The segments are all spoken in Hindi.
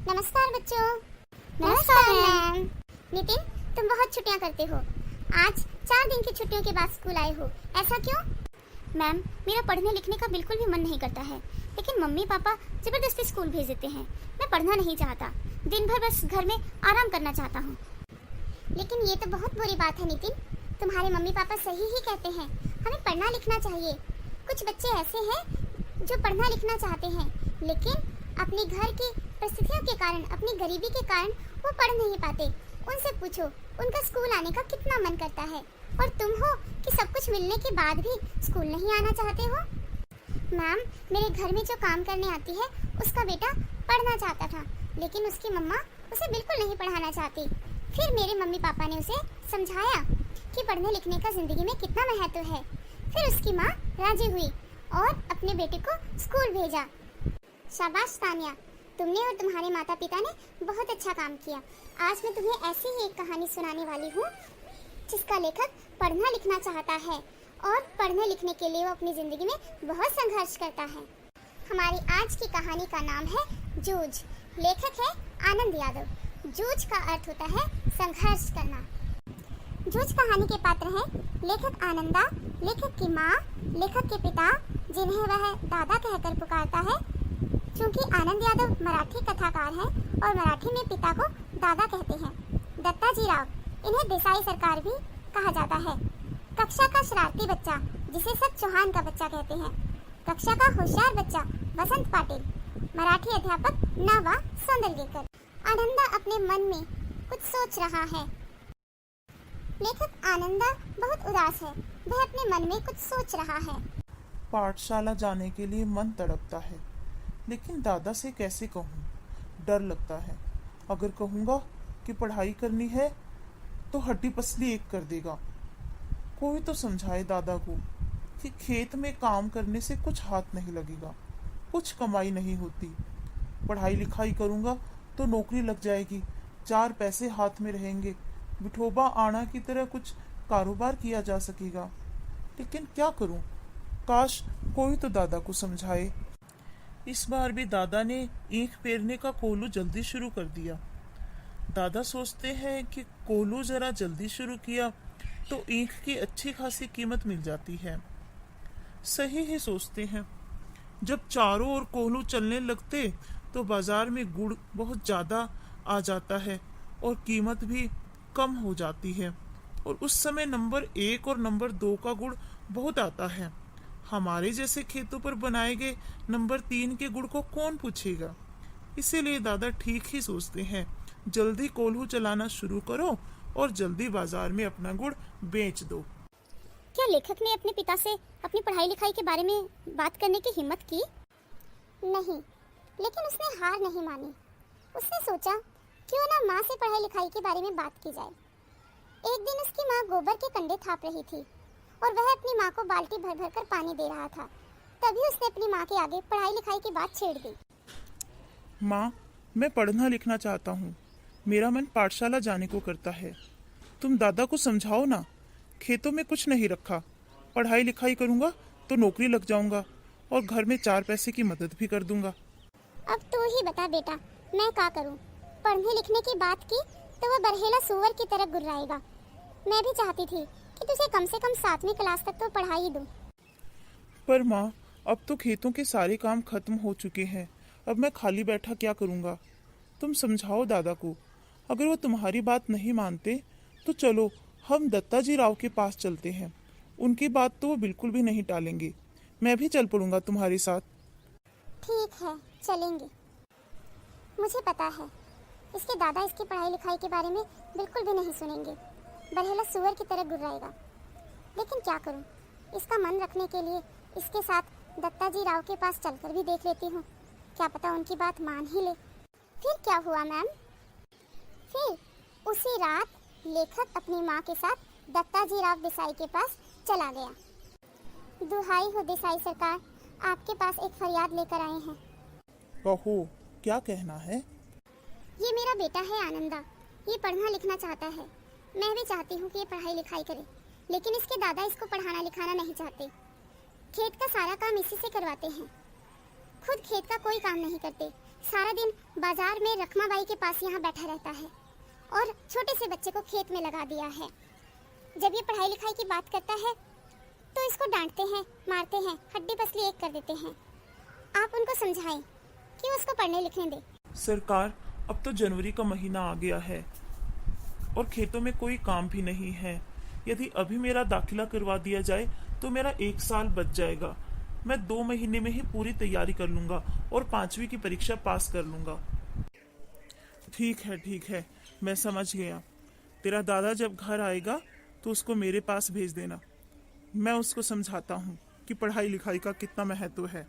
नमस्कार बच्चों। नमस्कार मैम। नितिन, तुम बहुत छुट्टियां करते हो। आज 4 दिन की छुट्टियों के बाद स्कूल आए हो, ऐसा क्यों? मैम, मेरा पढ़ने लिखने का बिल्कुल भी मन नहीं करता है, लेकिन मम्मी पापा जबरदस्ती स्कूल भेज देते हैं। मैं पढ़ना नहीं चाहता, दिन भर बस घर में आराम करना चाहता हूँ। लेकिन ये तो बहुत बुरी बात है नितिन, तुम्हारे मम्मी पापा सही ही कहते हैं, हमें पढ़ना लिखना चाहिए। कुछ बच्चे ऐसे हैं जो पढ़ना लिखना चाहते हैं, लेकिन अपने घर की परिस्थितियों के कारण, अपनी गरीबी के कारण वो पढ़ नहीं पाते। उनसे पूछो, उनका स्कूल आने का कितना मन करता है, और तुम हो कि सब कुछ मिलने के बाद भी स्कूल नहीं आना चाहते हो। मैम, मेरे घर में जो काम करने आती है उसका बेटा पढ़ना चाहता था, लेकिन उसकी मम्मा उसे बिल्कुल नहीं पढ़ाना चाहती। फिर मेरे मम्मी पापा ने उसे समझाया कि पढ़ने लिखने का जिंदगी में कितना महत्व है। फिर उसकी माँ राजी हुई और अपने बेटे को स्कूल भेजा। शाबाश तानिया, तुमने और तुम्हारे माता पिता ने बहुत अच्छा काम किया। आज मैं तुम्हें ऐसी ही एक कहानी सुनाने वाली हूँ जिसका लेखक पढ़ना लिखना चाहता है और पढ़ने लिखने के लिए वो अपनी जिंदगी में बहुत संघर्ष करता है। हमारी आज की कहानी का नाम है जूझ। लेखक है आनंद यादव। जूझ का अर्थ होता है संघर्ष करना। जूझ कहानी के पात्र हैं लेखक आनंदा, लेखक की माँ, लेखक के पिता जिन्हें वह दादा कहकर पुकारता है। क्योंकि आनंद यादव मराठी कथाकार हैं और मराठी में पिता को दादा कहते हैं। दत्ताजी राव, इन्हें देसाई सरकार भी कहा जाता है। कक्षा का शरारती बच्चा, जिसे सब चौहान का बच्चा कहते हैं। कक्षा का होशियार बच्चा वसंत पाटिल। मराठी अध्यापक नावा सौंदर्यकर। आनंदा अपने मन में कुछ सोच रहा है। लेखक आनंदा बहुत उदास है, वह अपने मन में कुछ सोच रहा है। पाठशाला जाने के लिए मन तड़पता है, लेकिन दादा से कैसे कहूँ? डर लगता है। अगर कहूँगा कि पढ़ाई करनी है तो हड्डी पसली एक कर देगा। कोई तो समझाए दादा को कि खेत में काम करने से कुछ हाथ नहीं लगेगा, कुछ कमाई नहीं होती। पढ़ाई लिखाई करूँगा तो नौकरी लग जाएगी, 4 पैसे हाथ में रहेंगे, विठोबा आना की तरह कुछ कारोबार किया जा सकेगा। लेकिन क्या करूँ? काश कोई तो दादा को समझाए। इस बार भी दादा ने ईंख पेरने का कोलू जल्दी शुरू कर दिया। दादा सोचते हैं कि कोलू जरा जल्दी शुरू किया तो ईंख की अच्छी खासी कीमत मिल जाती है। सही ही सोचते हैं। जब चारों ओर कोलू चलने लगते तो बाजार में गुड़ बहुत ज्यादा आ जाता है और कीमत भी कम हो जाती है, और उस समय नंबर 1 और नंबर 2 का गुड़ बहुत आता है। हमारे जैसे खेतों पर बनाए गए नंबर 3 के गुड़ को कौन पूछेगा? इसीलिए दादा ठीक ही सोचते हैं, जल्दी कोल्हू चलाना शुरू करो और जल्दी बाजार में अपना गुड़ बेच दो। क्या लेखक ने अपने पिता से अपनी पढ़ाई लिखाई के बारे में बात करने की हिम्मत की? नहीं, लेकिन उसने हार नहीं मानी। उसने सोचा क्यों ना माँ से पढ़ाई लिखाई के बारे में बात की जाए। एक दिन उसकी माँ गोबर के कंडे थाप रही थी और वह अपनी माँ को बाल्टी भर भर कर पानी दे रहा था। तभी उसने अपनी माँ के आगे पढ़ाई लिखाई की बात छेड़ दी। माँ, मैं पढ़ना लिखना चाहता हूँ, मेरा मन पाठशाला जाने को करता है। तुम दादा को समझाओ ना, खेतों में कुछ नहीं रखा, पढ़ाई लिखाई करूँगा तो नौकरी लग जाऊँगा और घर में 4 पैसे की मदद भी कर दूँगा। अब तू ही बता बेटा, मैं क्या करूँ? पढ़ने लिखने की बात की तो वह बरहेला सुअर की तरह गुर्राएगा। मैं भी चाहती थी कि तुझे कम से कम 7वीं क्लास तक तो पढ़ा ही दूं। पर माँ, अब तो खेतों के सारे काम खत्म हो चुके हैं, अब मैं खाली बैठा क्या करूँगा? तुम समझाओ दादा को। अगर वो तुम्हारी बात नहीं मानते तो चलो हम दत्ताजी राव के पास चलते हैं, उनकी बात तो वो बिल्कुल भी नहीं टालेंगे। मैं भी चल पड़ूंगा तुम्हारे साथ। ठीक है, चलेंगे। मुझे पता है इसके दादा इसकी पढ़ाई लिखाई के बारे में बिल्कुल भी नहीं सुनेंगे, बरहेला सुअर की तरह गुर्राएगा। लेकिन क्या करूं? इसका मन रखने के लिए इसके साथ दत्ताजी राव के पास चलकर भी देख लेती हूँ, क्या पता उनकी बात मान ही ले। फिर क्या हुआ मैम? फिर उसी रात लेखक अपनी माँ के साथ दत्ताजी राव देसाई के पास चला गया। दुहाई हो देसाई सरकार, आपके पास एक फरियाद लेकर आए हैं। कहो, क्या कहना है? ये मेरा बेटा है आनंदा, ये पढ़ना लिखना चाहता है। मैं भी चाहती हूँ कि ये पढ़ाई लिखाई करे, लेकिन इसके दादा इसको पढ़ाना लिखाना नहीं चाहते। खेत का सारा काम इसी से करवाते हैं, खुद खेत का कोई काम नहीं करते। सारा दिन बाजार में रखमाबाई के पास यहाँ बैठा रहता है और छोटे से बच्चे को खेत में लगा दिया है। जब ये पढ़ाई लिखाई की बात करता है तो इसको डांटते हैं, मारते हैं, हड्डी पसली एक कर देते हैं। आप उनको समझाएं कि उसको पढ़ने लिखने दे। सरकार, अब तो जनवरी का महीना आ गया है और खेतों में कोई काम भी नहीं है। यदि अभी मेरा दाखिला करवा दिया जाए तो मेरा 1 साल बच जाएगा। मैं 2 महीने में ही पूरी तैयारी कर लूंगा और 5वीं की परीक्षा पास कर लूंगा। ठीक है, मैं समझ गया। तेरा दादा जब घर आएगा तो उसको मेरे पास भेज देना। मैं उसको समझाता हूँ कि पढ़ाई लिखाई का कितना महत्व है।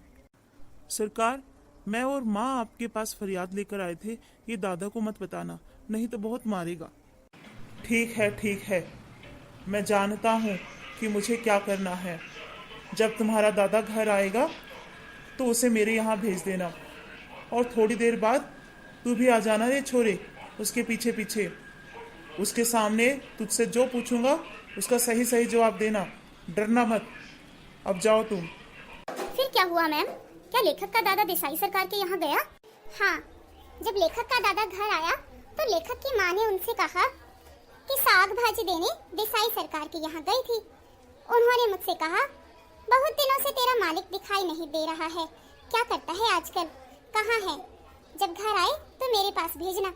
सरकार, मैं और माँ आपके पास फरियाद लेकर आए थे, ये दादा को मत बताना, नहीं तो बहुत मारेगा। ठीक है, मैं जानता हूँ कि मुझे क्या करना है। जब तुम्हारा दादा घर आएगा तो उसे मेरे यहाँ भेज देना और थोड़ी देर बाद तू भी आ जाना रे छोरे, उसके पीछे पीछे। उसके सामने तुझसे जो पूछूंगा उसका सही सही जवाब देना, डरना मत। अब जाओ तुम। फिर क्या हुआ मैम? क्या लेखक का दादा देसाई सरकार के यहाँ गया? हाँ, जब लेखक का दादा घर आया तो लेखक की माँ ने उनसे कहा कि साग भाजी देने देसाई सरकार के यहाँ गई थी। उन्होंने मुझसे कहा, बहुत दिनों से तेरा मालिक दिखाई नहीं दे रहा है, क्या करता है आजकल, कहाँ है? जब घर आए तो मेरे पास भेजना।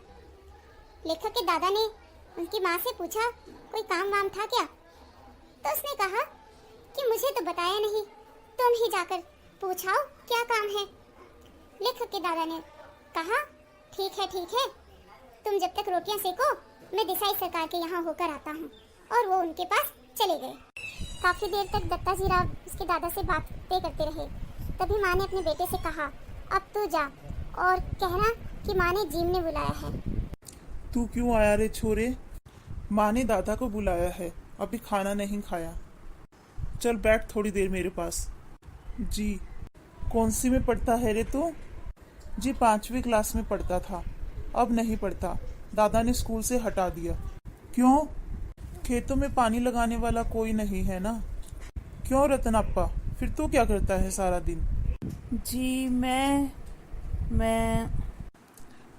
लेखक के दादा ने उनकी माँ से पूछा, कोई काम वाम था क्या? तो उसने कहा कि मुझे तो बताया नहीं, तुम ही जाकर पूछाओ क्या काम है। लेखक के दादा ने कहा, ठीक है, तुम जब तक रोटियां सेको मैं देसाई सरकार के यहाँ होकर आता हूँ। और वो उनके पास चले गए। काफी देर तक दत्ताजी राव उसके दादा से बातें करते रहे। तभी माँ ने अपने बेटे से कहा, अब तू जा और कहना कि माँ ने जीम ने बुलाया है। तू क्यों आया रे छोरे? माँ ने दादा को बुलाया है, अभी खाना नहीं खाया। चल बैठ थोड़ी देर मेरे पास। जी, कौन सी में पढ़ता है रे तू? जी 5वीं क्लास में पढ़ता था, अब नहीं पढ़ता, दादा ने स्कूल से हटा दिया। क्यों? खेतों में पानी लगाने वाला कोई नहीं है ना। क्यों रतनप्पा, फिर तू क्या करता है सारा दिन? जी मैं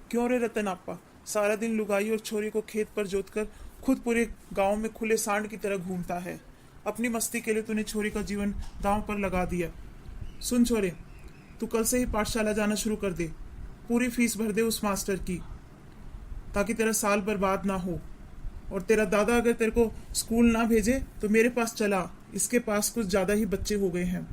क्यों रे रतनप्पा, सारा दिन लुगाई और छोरी को खेत पर जोतकर खुद पूरे गांव में खुले सांड की तरह घूमता है। अपनी मस्ती के लिए तूने छोरी का जीवन दांव पर लगा दिया। सुन छोरे, तू कल से ही पाठशाला जाना शुरू कर दे। पूरी फीस भर दे उस मास्टर की, ताकि तेरा साल बर्बाद ना हो। और तेरा दादा अगर तेरे को स्कूल ना भेजे तो मेरे पास चला, इसके पास कुछ ज्यादा ही बच्चे हो गए हैं।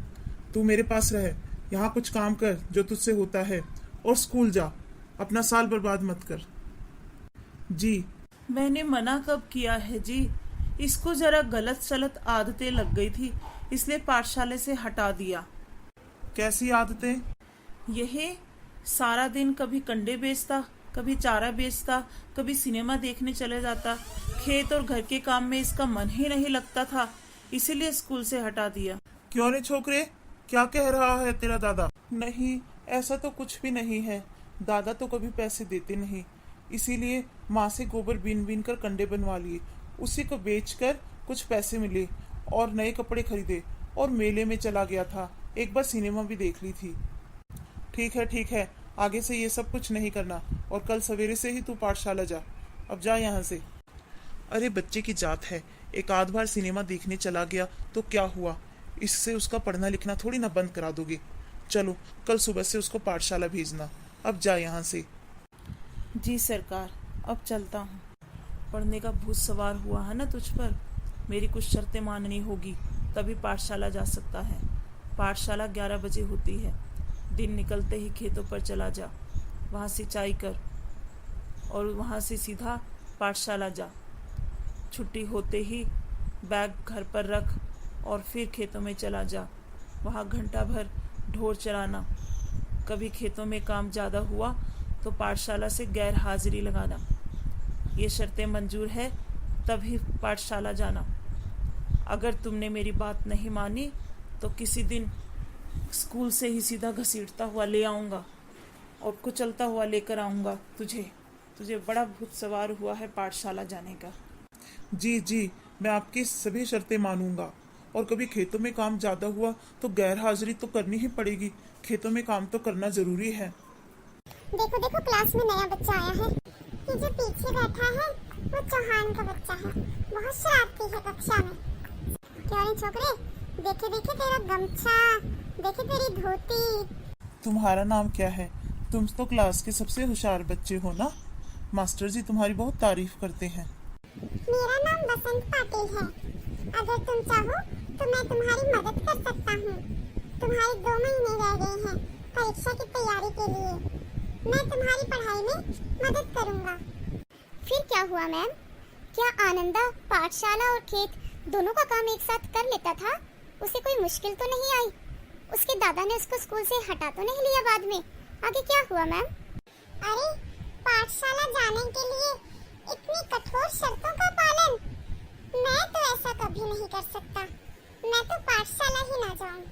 तू मेरे पास रह, यहाँ कुछ काम कर जो तुझसे होता है और स्कूल जा, अपना साल बर्बाद मत कर। जी मैंने मना कब किया है जी? इसको जरा गलत सलत आदतें लग गई थी, इसलिए पाठशाला से हटा दिया। कैसी आदतें? यही सारा दिन कभी कंडे बेचता, कभी चारा बेचता, कभी सिनेमा देखने चले जाता। खेत और घर के काम में इसका मन ही नहीं लगता था, इसीलिए स्कूल से हटा दिया। क्यों रे छोकरे, क्या कह रहा है तेरा दादा? नहीं, ऐसा तो कुछ भी नहीं है। दादा तो कभी पैसे देते नहीं, इसीलिए माँ से गोबर बीन बीन कर कंडे बनवा लिए, उसी को बेचकर कुछ पैसे मिले और नए कपड़े खरीदे और मेले में चला गया था। एक बार सिनेमा भी देख ली थी। ठीक है, आगे से ये सब कुछ नहीं करना और कल सवेरे से ही तू पाठशाला जा। अब जा यहाँ से। अरे बच्चे की जात है, एक आध बार सिनेमा देखने चला गया तो क्या हुआ? इससे उसका पढ़ना लिखना थोड़ी ना बंद करा दोगे। चलो कल सुबह से उसको पाठशाला भेजना। अब जा यहाँ से। जी सरकार, अब चलता हूँ। पढ़ने का भूत सवार हुआ है ना तुझ पर। मेरी कुछ शर्तें माननी होगी तभी पाठशाला जा सकता है। पाठशाला 11 बजे होती है। दिन निकलते ही खेतों पर चला जा, वहाँ सिंचाई कर और वहाँ से सीधा पाठशाला जा। छुट्टी होते ही बैग घर पर रख और फिर खेतों में चला जा। वहाँ घंटा भर ढोर चराना। कभी खेतों में काम ज़्यादा हुआ तो पाठशाला से गैर हाजिरी लगाना। ये शर्तें मंजूर है तभी पाठशाला जाना। अगर तुमने मेरी बात नहीं मानी तो किसी दिन स्कूल से ही सीधा घसीटता हुआ ले आऊँगा और कुचलता हुआ लेकर आऊँगा तुझे बड़ा भूत सवार हुआ है पाठशाला जाने का। जी, मैं आपकी सभी शर्तें मानूंगा। और कभी खेतों में काम ज्यादा हुआ तो गैर हाजिरी तो करनी ही पड़ेगी। खेतों में काम तो करना जरूरी है। देखो देखो, क्लास में नया बच्चा आया है। ये जो पीछे बैठा है वो चौहान का बच्चा है। बहुत शरारती है कक्षा में। क्या रे छोकरे, देखे देखे तेरा गमछा, देखे तेरी धोती। तुम्हारा नाम क्या है? तुम तो क्लास के सबसे होशियार बच्चे हो ना। मास्टर जी तुम्हारी बहुत तारीफ करते हैं। मेरा नाम बसंत पाटिल है। अगर तुम चाहो तो मैं तुम्हारी मदद कर सकता हूँ। तुम्हारे 2 महीने रह गए हैं परीक्षा की तैयारी के लिए। मैं तुम्हारी पढ़ाई में मदद करूँगा। फिर क्या हुआ मैम? क्या आनंदा पाठशाला और खेत दोनों का काम एक साथ कर लेता था? उसे कोई मुश्किल तो नहीं आई? उसके दादा ने उसको स्कूल से हटा तो नहीं लिया बाद में? आगे क्या हुआ मैम? अरे, पाठशाला जाने के लिए इतनी कठोर शर्तों का पालन, मैं तो ऐसा कभी नहीं कर सकता। मैं तो पाठशाला ही ना जाऊं।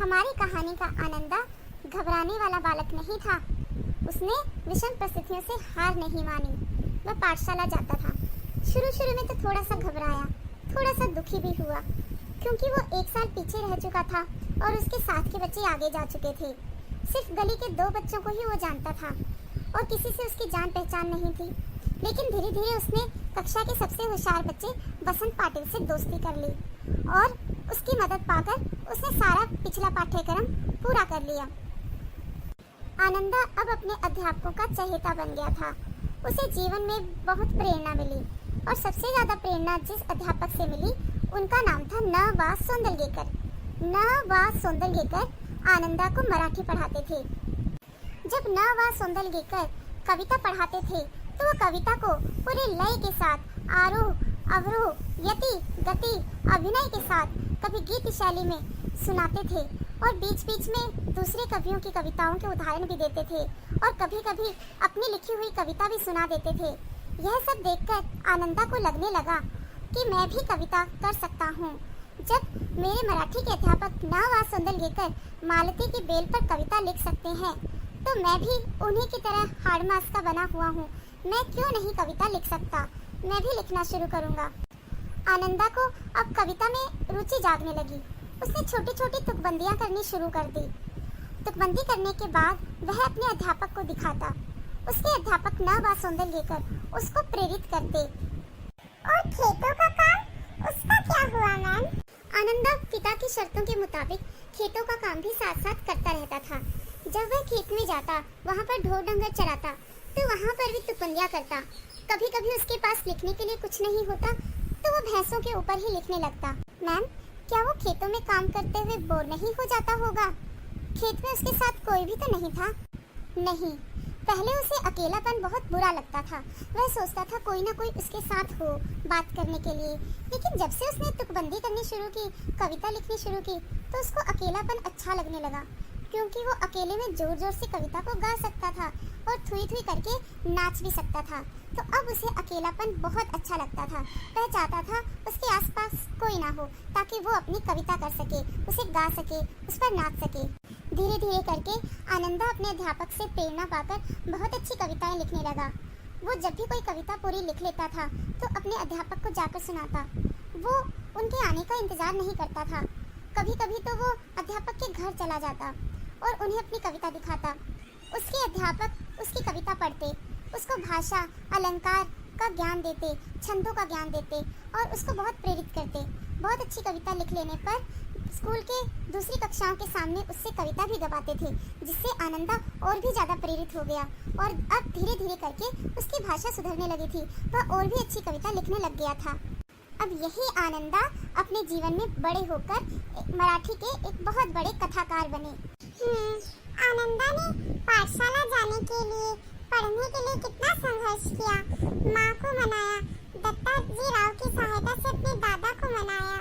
हमारी कहानी का आनंदा घबराने वाला बालक नहीं था। उसने विषम परिस्थितियों से हार नहीं मानी। वह पाठशाला जाता था। शुरू में तो थोड़ा सा घबराया, थोड़ा सा दुखी भी हुआ, क्योंकि वो 1 साल पीछे रह चुका था और उसके साथ के बच्चे आगे जा चुके थे। सिर्फ गली के 2 बच्चों को ही वो जानता था और किसी से उसकी जान पहचान नहीं थी। लेकिन धीरे धीरे उसने कक्षा के सबसे होशियार बच्चे बसंत पाटिल से दोस्ती कर ली और उसकी मदद पाकर उसने सारा पिछला पाठ्यक्रम पूरा कर लिया। आनंदा अब अपने अध्यापकों का चहेता बन गया था। उसे जीवन में बहुत प्रेरणा मिली और सबसे ज्यादा प्रेरणा जिस अध्यापक से मिली उनका नाम था न.वा. सोंदलगेकर। न.वा. सोंदलगेकर आनंदा को मराठी पढ़ाते थे। जब न.वा. सोंदलगेकर कविता पढ़ाते थे तो वो कविता को पूरे लय के साथ आरोह अवरोह, यति गति, अभिनय के साथ कभी गीत शैली में सुनाते थे और बीच बीच में दूसरे कवियों की कविताओं के उदाहरण भी देते थे और कभी कभी अपनी लिखी हुई कविता भी सुना देते थे। यह सब देखकर आनंदा को लगने लगा कि मैं भी कविता कर सकता हूँ। जब मेरे मराठी के अध्यापक न.वा. सोंदलगेकर मालती की बेल पर कविता लिख सकते हैं तो मैं भी उन्हीं की तरह हाड़मास का बना हुआ हूँ। मैं क्यों नहीं कविता लिख सकता? मैं भी लिखना शुरू करूँगा। आनंदा को अब कविता में रुचि जागने लगी। उसने छोटी छोटी तुकबंदियाँ करनी शुरू कर दी। तुकबंदी करने के बाद वह अपने अध्यापक को दिखाता। उसके अध्यापक न.वा. सोंदलगेकर उसको प्रेरित करते। और खेतों का काम, उसका क्या हुआ मैम? आनंदा पिता की शर्तों के मुताबिक खेतों का काम भी साथ साथ करता रहता था। जब वह खेत में जाता, वहाँ पर ढोर डंगर चराता तो वहाँ पर भी तुकबंदियाँ करता। कभी कभी उसके पास लिखने के लिए कुछ नहीं होता तो वो भैंसों के ऊपर ही लिखने लगता। मैम, क्या वो खेतों में काम करते हुए बोर नहीं हो जाता होगा? खेत में उसके साथ कोई भी तो नहीं था? नहीं, पहले उसे अकेलापन बहुत बुरा लगता था। वह सोचता था कोई ना कोई उसके साथ हो बात करने के लिए। लेकिन जब से उसने तुकबंदी करनी शुरू की, कविता लिखनी शुरू की, तो उसको अकेलापन अच्छा लगने लगा, क्योंकि वो अकेले में जोर जोर से कविता को गा सकता था और थुई थुई करके नाच भी सकता था। तो अब उसे अकेलापन बहुत अच्छा लगता था। वह चाहता था उसके आसपास कोई ना हो ताकि वो अपनी कविता कर सके, उसे गा सके, उस पर नाच सके। धीरे धीरे करके आनंदा अपने अध्यापक से प्रेरणा पाकर बहुत अच्छी कविताएं लिखने लगा। वो जब भी कोई कविता पूरी लिख लेता था तो अपने अध्यापक को जाकर सुनाता। वो उनके आने का इंतजार नहीं करता था। कभी कभी तो वो अध्यापक के घर चला जाता और उन्हें अपनी कविता दिखाता। उसके अध्यापक उसकी कविता पढ़ते, उसको भाषा अलंकार का ज्ञान देते, छंदों का ज्ञान देते और उसको बहुत प्रेरित करते। बहुत अच्छी कविता लिख लेने पर स्कूल के दूसरी कक्षाओं के सामने उससे कविता भी गवाते थे, जिससे आनंदा और भी ज़्यादा प्रेरित हो गया और अब धीरे धीरे करके उसकी भाषा सुधरने लगी थी। वह और भी अच्छी कविता लिखने लग गया था। अब यही आनंदा अपने जीवन में बड़े होकर मराठी के एक बहुत बड़े कथाकार बने। आनंदा ने पाठशाला जाने के लिए, पढ़ने के लिए कितना संघर्ष किया। माँ को मनाया, दत्ताजी राव की सहायता से अपने दादा को मनाया।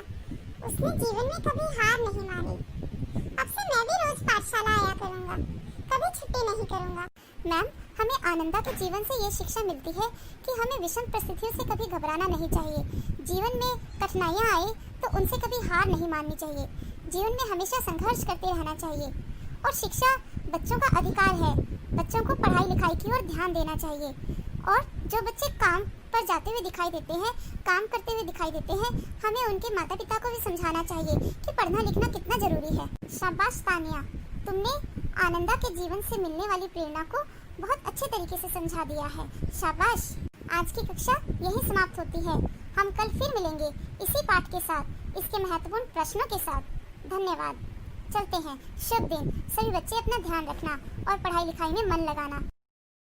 उसने जीवन में कभी हार नहीं मानी। अब से मैं भी रोज पाठशाला आया करूँगा, कभी छुट्टी नहीं करूँगा। मैम, हमें आनंदा के जीवन से ये शिक्षा मिलती है कि हमें विषम परिस्थितियों से कभी घबराना नहीं चाहिए। जीवन में कठिनाइयाँ आए तो उनसे कभी हार नहीं माननी चाहिए। जीवन में हमेशा संघर्ष करते रहना चाहिए और शिक्षा बच्चों का अधिकार है। बच्चों को पढ़ाई लिखाई की ओर ध्यान देना चाहिए। और जो बच्चे काम पर जाते हुए दिखाई देते हैं, काम करते हुए दिखाई देते हैं, हमें उनके माता पिता को भी समझाना चाहिए कि पढ़ना लिखना कितना जरूरी है। शाबाश तानिया, तुमने आनंदा के जीवन से मिलने वाली प्रेरणा को बहुत अच्छे तरीके से समझा दिया है, शाबाश। आज की कक्षा यही समाप्त होती है। हम कल फिर मिलेंगे इसी पाठ के साथ, इसके महत्वपूर्ण प्रश्नों के साथ। धन्यवाद। चलते हैं। शुभ दिन। सभी बच्चे अपना ध्यान रखना और पढ़ाई लिखाई में मन लगाना।